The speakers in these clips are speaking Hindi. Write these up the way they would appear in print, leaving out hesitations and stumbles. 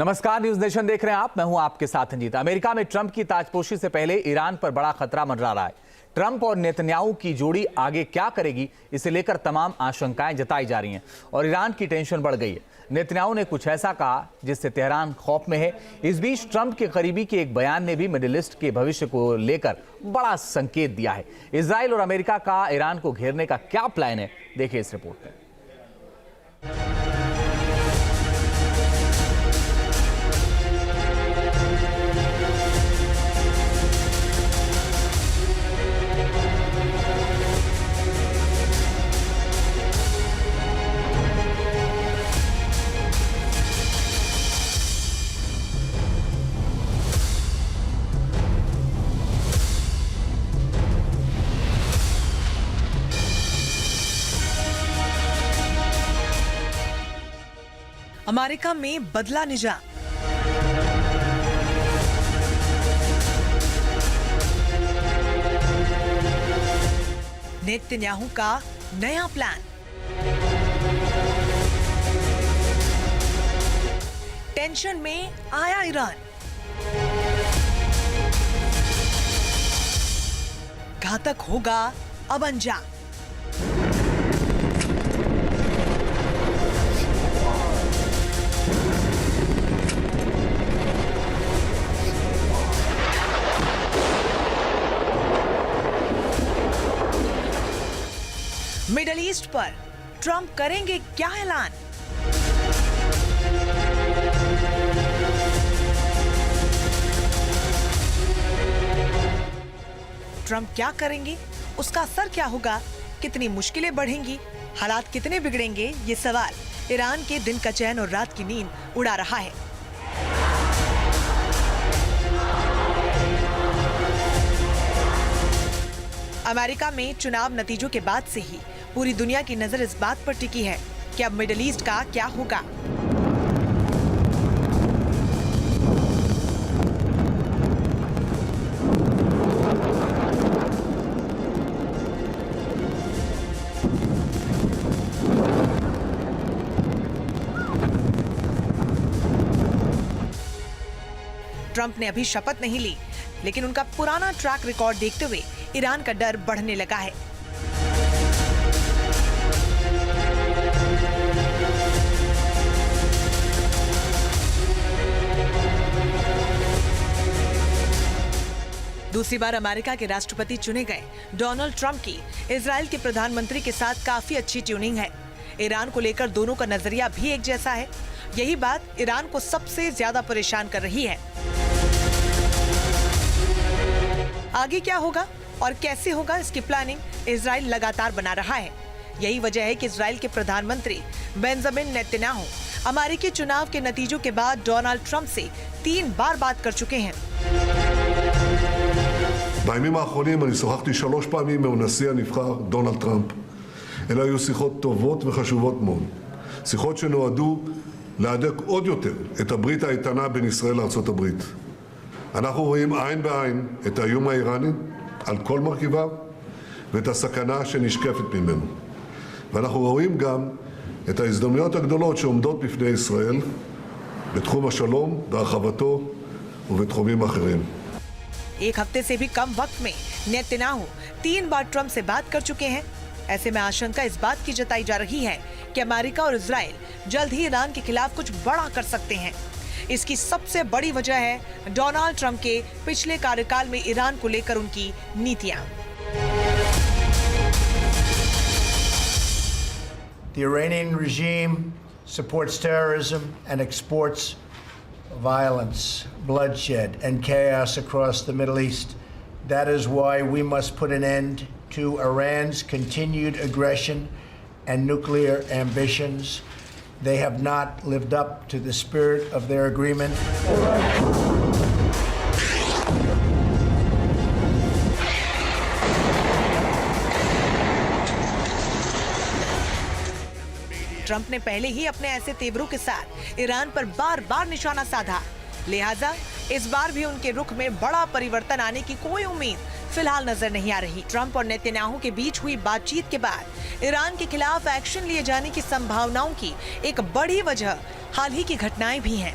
नमस्कार, न्यूज नेशन देख रहे हैं आप। मैं हूं आपके साथ अंजीत। अमेरिका में ट्रंप की ताजपोशी से पहले ईरान पर बड़ा खतरा मंडरा रहा है। ट्रंप और नेतन्याहू की जोड़ी आगे क्या करेगी, इसे लेकर तमाम आशंकाएं जताई जा रही हैं और ईरान की टेंशन बढ़ गई है। नेतन्याहू ने कुछ ऐसा कहा जिससे तेहरान खौफ में है। इस बीच ट्रंप के करीबी के एक बयान ने भी मिडिल ईस्ट के भविष्य को लेकर बड़ा संकेत दिया है। इजराइल और अमेरिका का ईरान को घेरने का क्या प्लान है, देखिए इस रिपोर्ट में। अमेरिका में बदला निजाम। नेतन्याहू का नया प्लान। टेंशन में आया ईरान। घातक होगा अब अंजाम। मिडल ईस्ट पर ट्रंप करेंगे क्या ऐलान? ट्रंप क्या करेंगे, उसका असर क्या होगा, कितनी मुश्किलें बढ़ेंगी, हालात कितने बिगड़ेंगे, ये सवाल ईरान के दिन का चैन और रात की नींद उड़ा रहा है। अमेरिका में चुनाव नतीजों के बाद से ही पूरी दुनिया की नजर इस बात पर टिकी है कि अब मिडिल ईस्ट का क्या होगा। ट्रंप ने अभी शपथ नहीं ली, लेकिन उनका पुराना ट्रैक रिकॉर्ड देखते हुए ईरान का डर बढ़ने लगा है। दूसरी बार अमेरिका के राष्ट्रपति चुने गए डोनाल्ड ट्रंप की इजराइल के प्रधानमंत्री के साथ काफी अच्छी ट्यूनिंग है। ईरान को लेकर दोनों का नजरिया भी एक जैसा है। यही बात ईरान को सबसे ज्यादा परेशान कर रही है। आगे क्या होगा और कैसे होगा, इसकी प्लानिंग इजराइल लगातार बना रहा है। यही वजह है कि इजराइल के प्रधानमंत्री बेंजामिन नेतन्याहू अमेरिकी चुनाव के नतीजों के बाद डोनाल्ड ट्रंप से 3 बार बात कर चुके हैं। בימים האחרונים אני שוחחתי 3 פעמים עם הנשיא הנבחר דונלד טראמפ. אלה היו שיחות טובות וחשובות מאוד. שיחות שנועדו להדק עוד יותר את הברית האיתנה בין ישראל לארצות הברית. אנחנו רואים עין בעין את האיום האיראני על כל מרכיביו ואת הסכנה שנשקפת ממנו. ואנחנו רואים גם את ההזדמנויות הגדולות שעומדות בפני ישראל בתחום השלום והרחבתו ובתחומים אחרים. एक हफ्ते से भी कम वक्त में नेतन्याहू 3 बार ट्रंप से बात कर चुके हैं। ऐसे में आशंका इस बात की जताई जा रही है कि अमेरिका और इजराइल जल्द ही ईरान के खिलाफ कुछ बड़ा कर सकते हैं। इसकी सबसे बड़ी वजह है डोनाल्ड ट्रंप के पिछले कार्यकाल में ईरान को लेकर उनकी नीतियां। The Iranian regime supports terrorism and exports violence, bloodshed, and chaos across the Middle East. That is why we must put an end to Iran's continued aggression and nuclear ambitions. They have not lived up to the spirit of their agreement. Trump ने पहले ही अपने ऐसे तेवरों के साथ ईरान पर बार बार निशाना साधा, लिहाजा इस बार भी उनके रुख में बड़ा परिवर्तन आने की कोई उम्मीद फिलहाल नजर नहीं आ रही। ट्रंप और नेतन्याहू के बीच हुई बातचीत के बाद ईरान के खिलाफ एक्शन लिए जाने की संभावनाओं की एक बड़ी वजह हाल ही की घटनाएं भी हैं।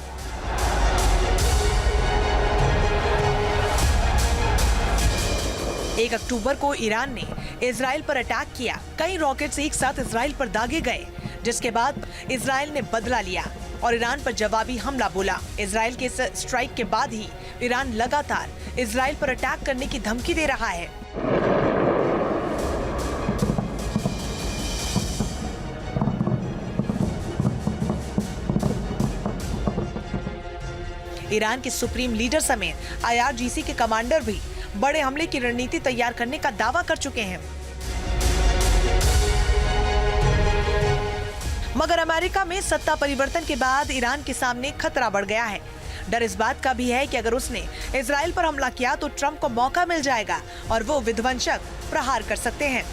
1 अक्टूबर को ईरान ने इजराइल पर अटैक किया। कई रॉकेट्स एक साथ इजराइल पर दागे गए, जिसके बाद इजराइल ने बदला लिया और ईरान पर जवाबी हमला बोला। इजराइल के इस स्ट्राइक के बाद ही ईरान लगातार इजराइल पर अटैक करने की धमकी दे रहा है। ईरान के सुप्रीम लीडर समेत IRGC के कमांडर भी बड़े हमले की रणनीति तैयार करने का दावा कर चुके हैं। मगर अमेरिका में सत्ता परिवर्तन के बाद ईरान के सामने खतरा बढ़ गया है। डर इस बात का भी है कि अगर उसने इजराइल पर हमला किया तो ट्रंप को मौका मिल जाएगा और वो विध्वंसक प्रहार कर सकते हैं।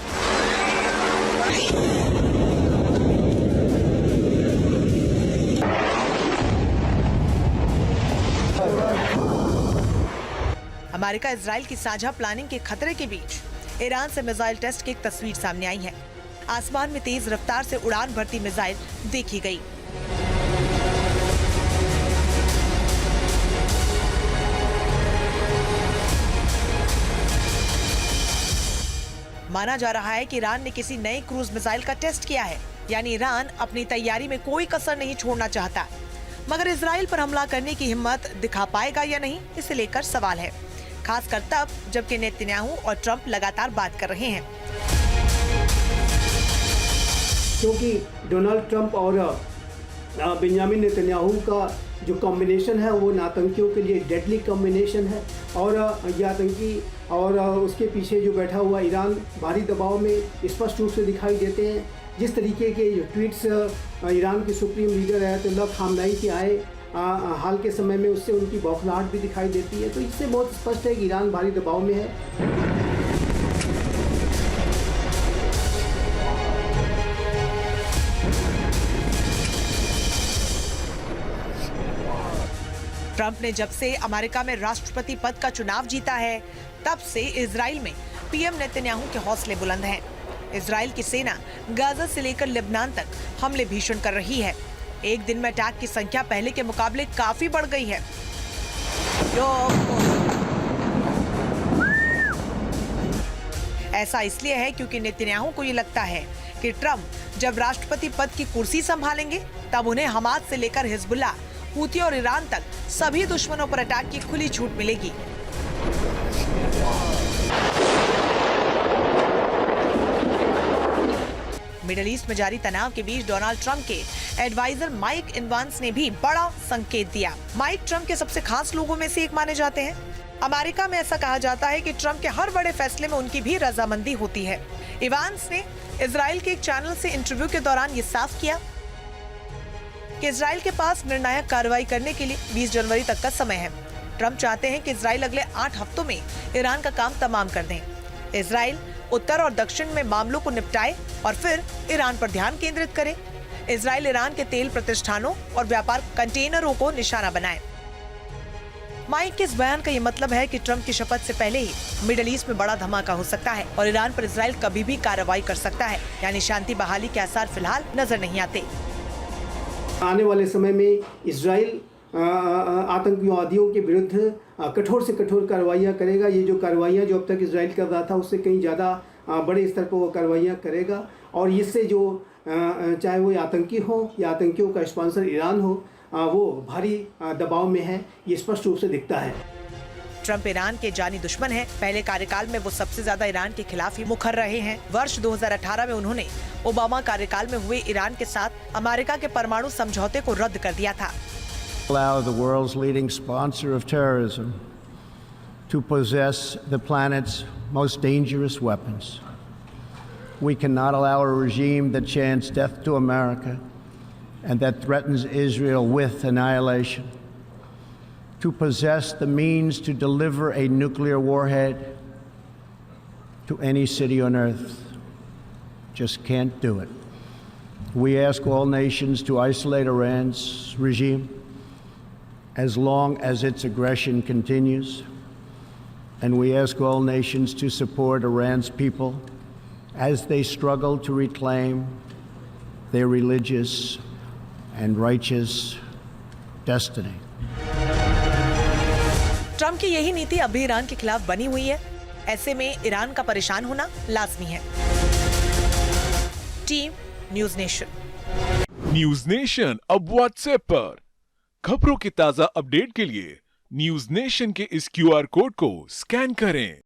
अमेरिका इजराइल की साझा प्लानिंग के खतरे के बीच ईरान से मिसाइल टेस्ट की एक तस्वीर सामने आई है। आसमान में तेज रफ्तार से उड़ान भरती मिसाइल देखी गई। माना जा रहा है कि ईरान ने किसी नए क्रूज मिसाइल का टेस्ट किया है, यानी ईरान अपनी तैयारी में कोई कसर नहीं छोड़ना चाहता। मगर इजराइल पर हमला करने की हिम्मत दिखा पाएगा या नहीं, इसे लेकर सवाल है, खासकर तब जबकि नेतन्याहू और ट्रंप लगातार बात कर रहे हैं। क्योंकि डोनाल्ड ट्रंप और बेंजामिन नेतन्याहू का जो कॉम्बिनेशन है वो आतंकियों के लिए डेडली कॉम्बिनेशन है और ये आतंकी और उसके पीछे जो बैठा हुआ ईरान भारी दबाव में स्पष्ट रूप से दिखाई देते हैं। जिस तरीके के जो ट्वीट्स ईरान के सुप्रीम लीडर अयतुल्लाह खामनेई के आए हाल के समय में, उससे उनकी बौखलाहट भी दिखाई देती है। तो इससे बहुत स्पष्ट है कि ईरान भारी दबाव में है। ट्रंप ने जब से अमेरिका में राष्ट्रपति पद का चुनाव जीता है, तब से इजराइल में पीएम नेतन्याहू के हौसले बुलंद हैं। इजराइल की सेना गाजा से लेकर लेबनान तक हमले भीषण कर रही है। एक दिन में अटैक की संख्या पहले के मुकाबले काफी बढ़ गई है। ऐसा इसलिए है क्योंकि नेतन्याहू को ये लगता है कि ट्रंप जब राष्ट्रपति पद की कुर्सी संभालेंगे तब उन्हें हमास से लेकर हिजबुल्लाह, हूती और ईरान तक सभी दुश्मनों पर अटैक की खुली छूट मिलेगी। मिडिल ईस्ट में जारी तनाव के बीच डोनाल्ड ट्रंप के एडवाइजर माइक इवांस ने भी बड़ा संकेत दिया। माइक ट्रंप के सबसे खास लोगों में से एक माने जाते हैं। अमेरिका में ऐसा कहा जाता है कि ट्रंप के हर बड़े फैसले में उनकी भी रजामंदी होती है। इवांस ने इजराइल के एक चैनल से इंटरव्यू के दौरान ये साफ किया कि इजराइल के पास निर्णायक कार्रवाई करने के लिए 20 जनवरी तक का समय है। ट्रंप चाहते हैं कि इजराइल अगले 8 हफ्तों में ईरान का काम तमाम कर दें। इजराइल उत्तर और दक्षिण में मामलों को निपटाए और फिर ईरान पर ध्यान केंद्रित करे। इजराइल ईरान के तेल प्रतिष्ठानों और व्यापार कंटेनरों को निशाना बनाए। माइक के इस बयान का ये मतलब है कि ट्रंप की शपथ से पहले ही मिडिल ईस्ट में बड़ा धमाका हो सकता है और ईरान पर इजराइल कभी भी कार्रवाई कर सकता है, यानी शांति बहाली के आसार फिलहाल नजर नहीं आते। आने वाले समय में इजराइल आतंकवादियों के विरुद्ध कठोर से कठोर कार्रवाइयाँ करेगा। ये जो कार्रवाइयाँ जो अब तक इजराइल कर रहा था उससे कहीं ज़्यादा बड़े स्तर पर वो कार्रवाइयाँ करेगा और इससे जो चाहे वो आतंकी हो या आतंकियों का स्पॉन्सर ईरान हो, वो भारी दबाव में है, ये स्पष्ट रूप से दिखता है। ट्रंप ईरान के जानी दुश्मन हैं। पहले कार्यकाल में वो सबसे ज्यादा ईरान के खिलाफ ही मुखर रहे हैं। वर्ष 2018 में उन्होंने ओबामा कार्यकाल में हुए ईरान के साथ अमेरिका के परमाणु समझौते को रद्द कर दिया था। Allow the world's leading sponsor of terrorism to possess the planet's most dangerous weapons. We cannot allow a regime that chants death to America and that threatens Israel with annihilation to possess the means to deliver a nuclear warhead to any city on earth. Just can't do it. We ask all nations to isolate Iran's regime as long as its aggression continues, and we ask all nations to support Iran's people as they struggle to reclaim their religious and righteous destiny. Trump की यही नीति अभी ईरान के खिलाफ बनी हुई है। ऐसे में ईरान का परेशान होना लाजमी है। Team news nation. News nation अब व्हाट्सएप पर खबरों की ताजा अपडेट के लिए न्यूज नेशन के इस QR कोड को स्कैन करें।